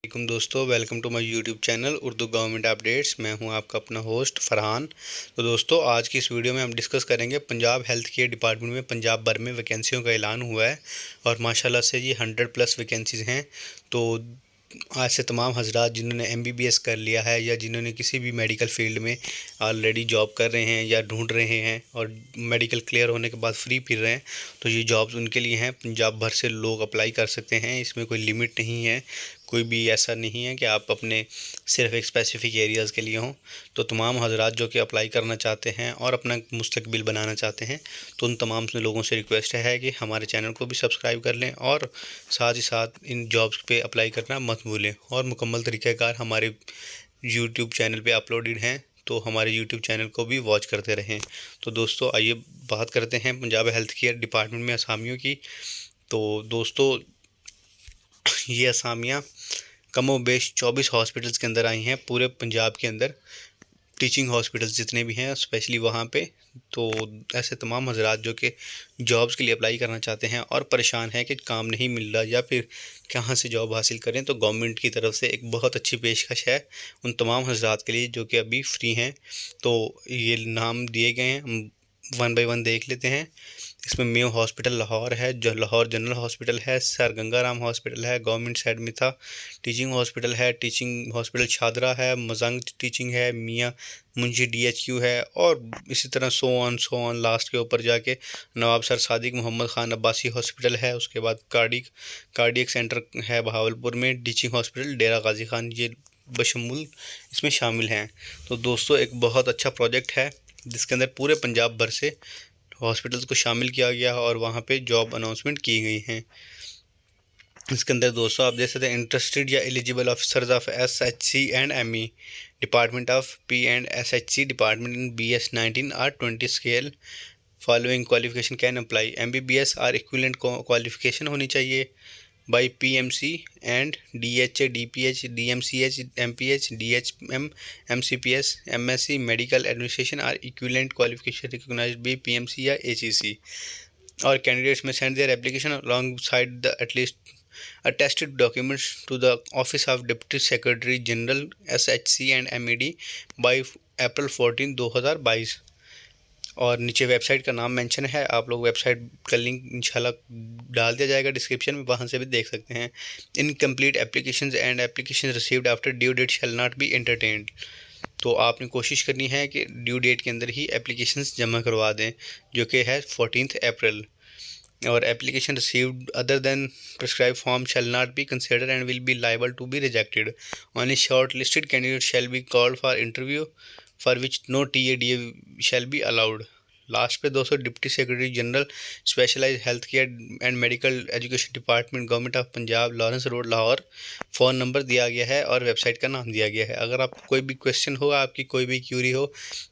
वालेकुम दोस्तों, welcome to my YouTube channel Urdu government updates. मैं हूं आपका अपना होस्ट फरहान। तो दोस्तों, आज की इस वीडियो में हम डिस्कस करेंगे पंजाब हेल्थ केयर डिपार्टमेंट में पंजाब भर में वैकेंसियों का ऐलान हुआ है और माशाल्लाह से ये 100+ वैकेंसीज़ हैं। तो आज से तमाम हजरात जिन्होंने MBBS कर लिया है या जिन्होंने किसी भी मेडिकल फील्ड में ऑलरेडी जॉब कर रहे हैं या ढूंढ रहे हैं और मेडिकल क्लियर होने के बाद फ्री फिर रहे हैं, तो ये जॉब्स उनके लिए हैं। पंजाब भर से लोग अप्लाई कर सकते हैं, इसमें कोई लिमिट नहीं है। कोई भी ऐसा नहीं है कि आप अपने सिर्फ एक स्पेसिफ़िक एरियाज़ के लिए हों। तो तमाम हजरात जो कि अप्लाई करना चाहते हैं और अपना मुस्तकबिल बनाना चाहते हैं, तो उन तमाम से लोगों से रिक्वेस्ट है कि हमारे चैनल को भी सब्सक्राइब कर लें और साथ ही साथ इन जॉब्स पे अप्लाई करना मत भूलें। और मुकम्मल तरीक़ाकार हमारे यूट्यूब चैनल पे अपलोडेड हैं, तो हमारे यूट्यूब चैनल को भी वॉच करते रहें। तो दोस्तों, आइए बात करते हैं पंजाब हेल्थ केयर डिपार्टमेंट में असामियों की। तो दोस्तों, ये असामियाँ कमोबेश 24 हॉस्पिटल्स के अंदर आई हैं, पूरे पंजाब के अंदर टीचिंग हॉस्पिटल्स जितने भी हैं स्पेशली वहाँ पे। तो ऐसे तमाम हजरात जो कि जॉब्स के लिए अप्लाई करना चाहते हैं और परेशान हैं कि काम नहीं मिल रहा या फिर कहाँ से जॉब हासिल करें, तो गवर्नमेंट की तरफ से एक बहुत अच्छी पेशकश है उन तमाम हजरात के लिए जो कि अभी फ्री हैं। तो ये नाम दिए गए हैं, हम वन बाय वन देख लेते हैं। इसमें मेयो हॉस्पिटल लाहौर है, जो लाहौर जनरल हॉस्पिटल है, सर गंगाराम हॉस्पिटल है, गवर्नमेंट साइड में था, टीचिंग हॉस्पिटल है, टीचिंग हॉस्पिटल शादरा है, मजंग टीचिंग है, मियाँ मुंशी DHQ है, और इसी तरह सो ऑन लास्ट के ऊपर जाके नवाब सर सादिक मोहम्मद ख़ान अब्बासी हॉस्पिटल है। उसके बाद कार्डियक सेंटर है बहावलपुर में, टीचिंग हॉस्पिटल डेरा गाजी खान, ये बशमूल इसमें शामिल हैं। तो दोस्तों, एक बहुत अच्छा प्रोजेक्ट है जिसके अंदर पूरे पंजाब भर से हॉस्पिटल्स को शामिल किया गया है और वहाँ पे जॉब अनाउंसमेंट की गई हैं। इसके अंदर दोस्तों आप देख सकते हैं, इंटरेस्टेड या eligible officers of SHC and ME department of P&SHC department in BS19 or 20 scale following qualification can apply. MBBS और इक्विवेलेंट क्वालिफिकेशन होनी चाहिए by PMC and DHA, DPH, DMCH, MPH, DHM, MCPS, MSc medical administration और equivalent qualification recognised by PMC या ACC। और candidates may send their application alongside the at least attested documents to the Office of Deputy Secretary General SHC and MED by April 14, 2022। और नीचे website का नाम mention है, आप लोग website का लिंक इंशाल्लाह डाल दिया जाएगा डिस्क्रिप्शन में, वहाँ से भी देख सकते हैं। Incomplete applications and application received after due date shall not be entertained. तो आपने कोशिश करनी है कि ड्यू डेट के अंदर ही एप्लीकेशंस जमा करवा दें, जो कि है 14 अप्रैल। और application received other than prescribe form shall not be considered and will be liable to be rejected. Only short listed candidate shall be called for interview for which no TADA shall be allowed. Last पे दोस्तों, deputy secretary general specialize health care and medical education department government of Punjab, Lawrence road, Lahore, phone number दिया गया है और website का नाम दिया गया है। अगर आपको कोई भी क्वेश्चन हो, आपकी कोई भी क्यूरी हो,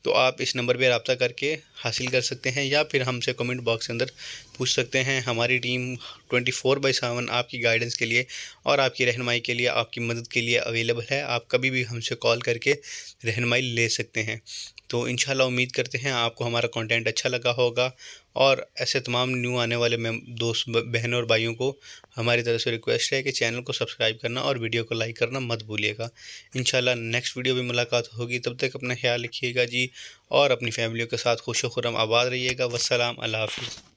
तो आप इस नंबर पर रब्ता करके हासिल कर सकते हैं या फिर हमसे कमेंट बॉक्स के अंदर पूछ सकते हैं। हमारी टीम 24/7 आपकी गाइडेंस के लिए और आपकी रहनुमाई के लिए, आपकी मदद के लिए अवेलेबल है। आप कभी भी हमसे कॉल करके रहनुमाई ले सकते हैं। तो इंशाल्लाह उम्मीद करते हैं आपको हमारा कंटेंट अच्छा लगा होगा। और ऐसे तमाम न्यू आने वाले दोस्त बहनों और भाइयों को हमारी तरफ से रिक्वेस्ट है कि चैनल को सब्सक्राइब करना और वीडियो को लाइक करना मत भूलिएगा। इंशाल्लाह नेक्स्ट वीडियो में मुलाकात होगी, तब तक अपना ख्याल रखिएगा जी और अपनी फैमिलियों के साथ खुश व खुर्रम आबाद रहिएगा। वस्सलाम, अल्लाह हाफ़िज़।